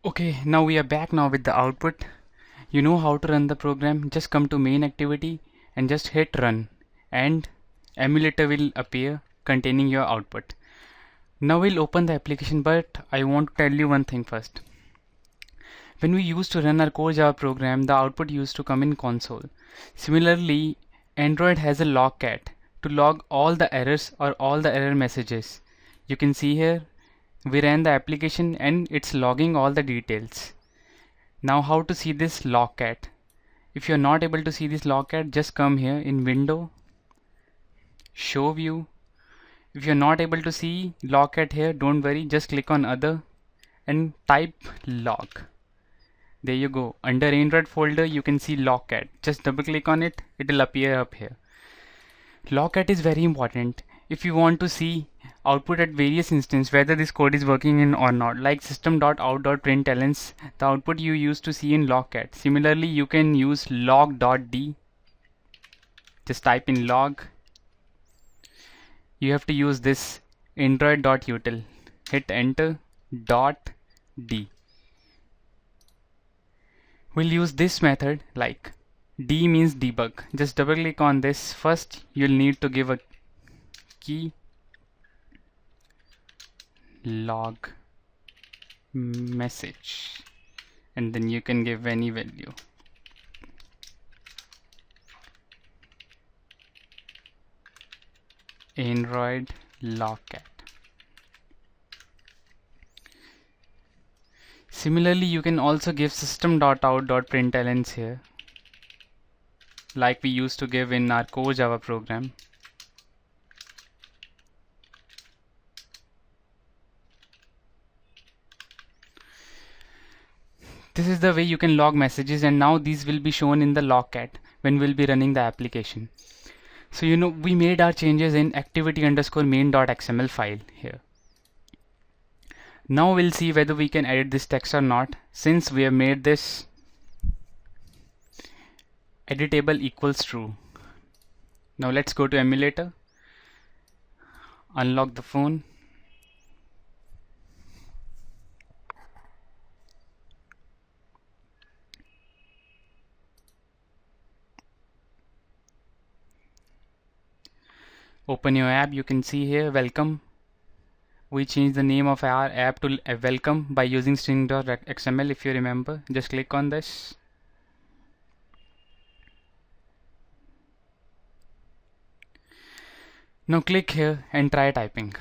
Okay, now we are back now with the output. You know how to run the program. Just come to main activity and just hit run, and emulator will appear containing your output. Now we'll open the application, but I want to tell you one thing first. When we used to run our core Java program, the output used to come in console. Similarly, Android has a logcat to log all the errors or all the error messages. You can see here we ran the application and it's logging all the details. Now how to see this logcat? If you're not able to see this logcat, just come here in window, show view. If you're not able to see logcat here, don't worry, just click on other and type log. There you go. Under Android folder you can see logcat. Just double click on it, it will appear up here. Logcat is very important if you want to see output at various instances whether this code is working in or not, like system.out.println, the output you used to see in logcat. Similarly, you can use log.d. Just type in log. You have to use this android.util. Hit enter .d. We'll use this method, like D means debug. Just double click on this. First you'll need to give a key, log message, and then you can give any value. Android logcat. Similarly, you can also give system.out.println here, like we used to give in our core Java program. This is the way you can log messages, and now these will be shown in the logcat when we'll be running the application. So you know we made our changes in activity_main.xml file here. Now we'll see whether we can edit this text or not. Since we have made this editable equals true. Now let's go to emulator, unlock the phone. Open your app. You can see here welcome. We changed the name of our app to welcome by using string.xml. If you remember, just click on this. Now click here and try typing.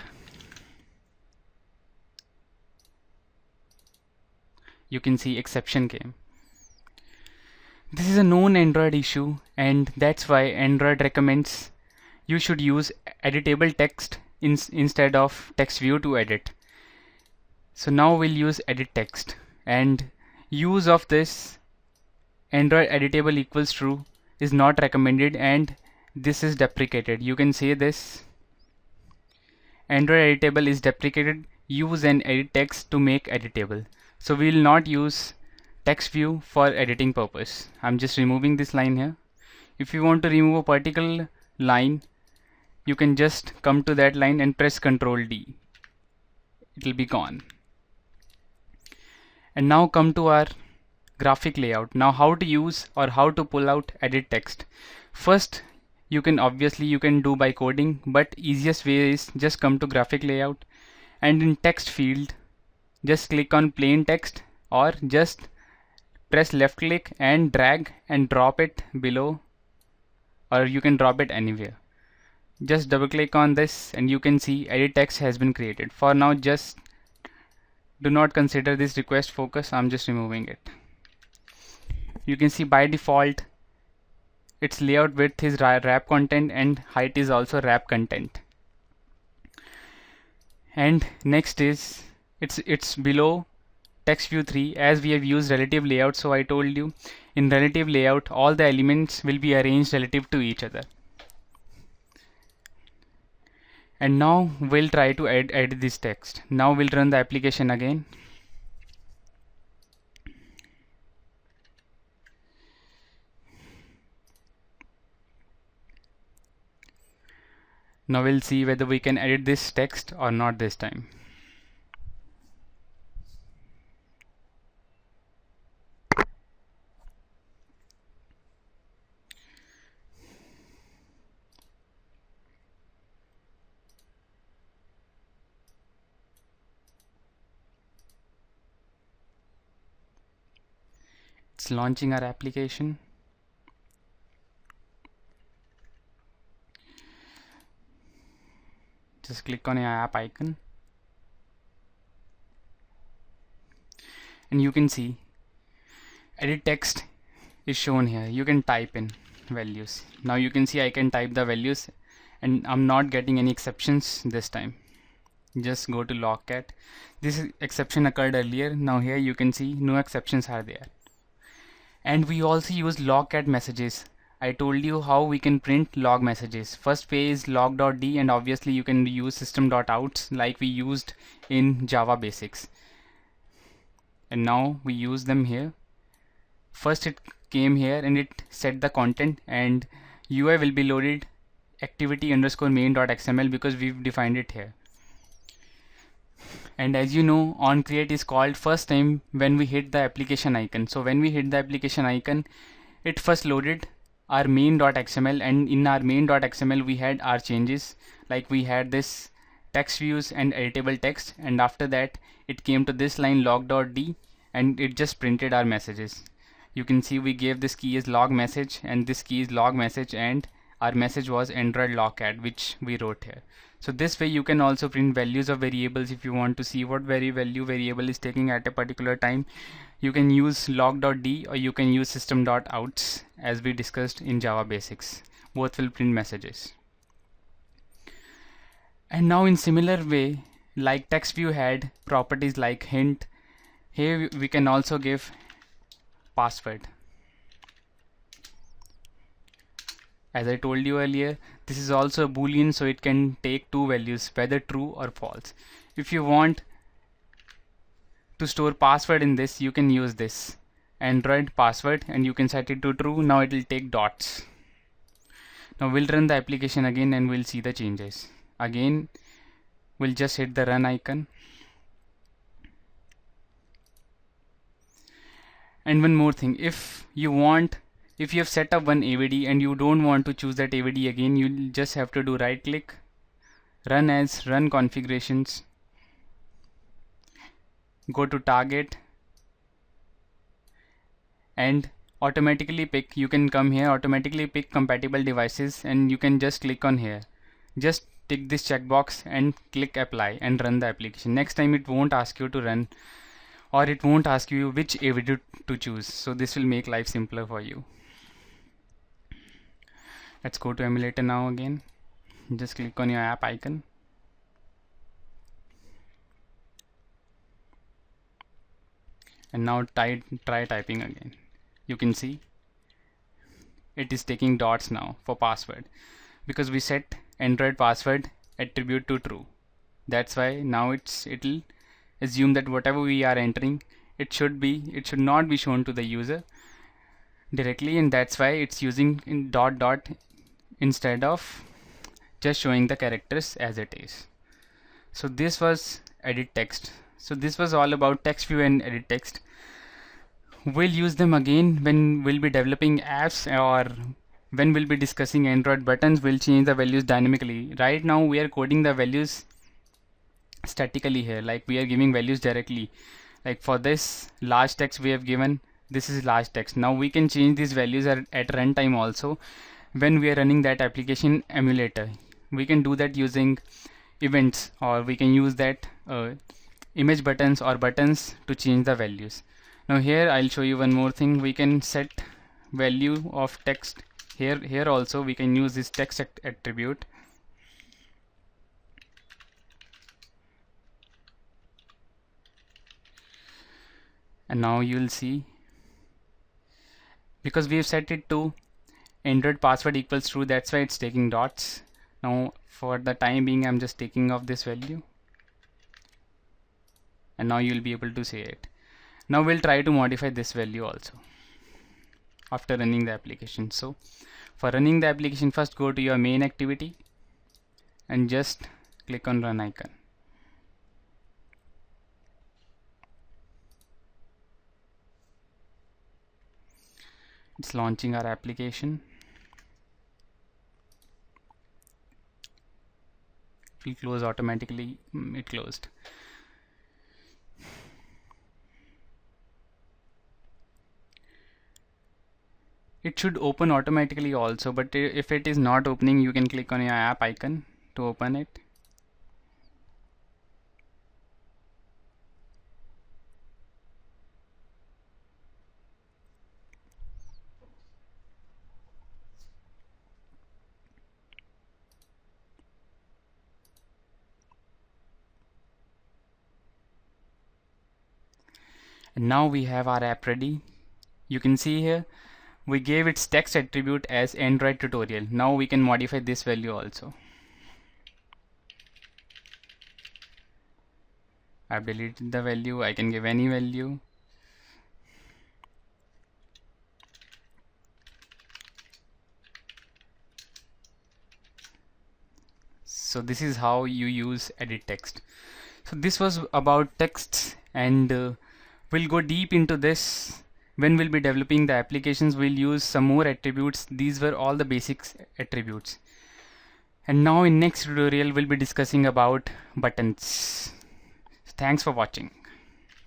You can see exception came. This is a known Android issue, and that's why Android recommends you should use editable text instead of TextView to edit. So now we'll use edit text, and use of this Android editable equals true is not recommended, and this is deprecated. You can say this Android editable is deprecated. Use an edit text to make editable. So we will not use TextView for editing purpose. I'm just removing this line here. If you want to remove a particular line, you can just come to that line and press Ctrl D. It will be gone. And now come to our graphic layout. Now how to use or how to pull out edit text. First, you can do by coding, but easiest way is just come to graphic layout, and in text field just click on plain text, or just press left click and drag and drop it below, or you can drop it anywhere. Just double click on this and you can see edit text has been created. For now, just do not consider this request focus. I'm just removing it. You can see by default its layout width is wrap content and height is also wrap content. And next is it's below TextView 3, as we have used relative layout. So I told you in relative layout all the elements will be arranged relative to each other. And now we'll try to edit this text. Now we'll run the application again. Now we'll see whether we can edit this text or not this time. It's launching our application. Just click on your app icon and you can see edit text is shown here. You can type in values. Now you can see I can type the values and I'm not getting any exceptions this time. Just go to logcat. This exception occurred earlier. Now here you can see no exceptions are there. And we also use logcat messages. I told you how we can print log messages. First way is log.d, and obviously you can use system.outs like we used in Java basics. And now we use them here. First it came here and it set the content, and UI will be loaded activity underscore main.xml because we've defined it here. And as you know, onCreate is called first time when we hit the application icon. So when we hit the application icon, it first loaded our main.xml, and in our main.xml we had our changes, like we had this text views and editable text, and after that it came to this line log.d and it just printed our messages. You can see we gave this key as log message and this key is log message, and our message was Android logcat, which we wrote here. So this way you can also print values of variables. If you want to see what value variable is taking at a particular time, you can use log.d or you can use system.outs as we discussed in Java basics. Both will print messages. And now in similar way, like TextView had properties like hint, here we can also give password. As I told you earlier, this is also a boolean, so it can take two values, whether true or false. If you want to store password in this, you can use this Android password and you can set it to true. Now it will take dots. Now we'll run the application again and we'll see the changes. Again, we'll just hit the run icon. And one more thing, if you have set up one AVD and you don't want to choose that AVD again, you just have to do right click, run as, run configurations, go to target and automatically pick, you can come here, automatically pick compatible devices, and you can just click on here. Just tick this checkbox and click apply and run the application. Next time it won't ask you to run, or it won't ask you which AVD to choose. So this will make life simpler for you. Let's go to emulator now again. Just click on your app icon. And now try typing again. You can see it is taking dots now for password because we set Android password attribute to true. That's why now it'll assume that whatever we are entering, it should not be shown to the user directly, and that's why it's using in dot instead of just showing the characters as it is. So this was edit text. So this was all about TextView and edit text. We'll use them again when we'll be developing apps, or when we'll be discussing Android buttons. We'll change the values dynamically. Right now we are coding the values statically here, like we are giving values directly. Like for this large text we have given, this is large text. Now we can change these values at runtime also when we are running that application emulator. We can do that using events, or we can use that image buttons or buttons to change the values. Now here I'll show you one more thing. We can set value of text. Here also we can use this text attribute. And now you'll see, because we have set it to Android password equals true, that's why it's taking dots. Now for the time being I'm just taking off this value, and now you'll be able to see it. Now we'll try to modify this value also after running the application. So for running the application, first go to your main activity and just click on run icon. It's launching our application. It will close automatically. It closed. It should open automatically also, but if it is not opening, you can click on your app icon to open it. And now we have our app ready. You can see here we gave its text attribute as Android tutorial. Now we can modify this value also. I've deleted the value. I can give any value. So this is how you use edit text. So this was about texts, and we'll go deep into this when we'll be developing the applications. We'll use some more attributes. These were all the basics attributes. And now in next tutorial we'll be discussing about buttons. Thanks for watching.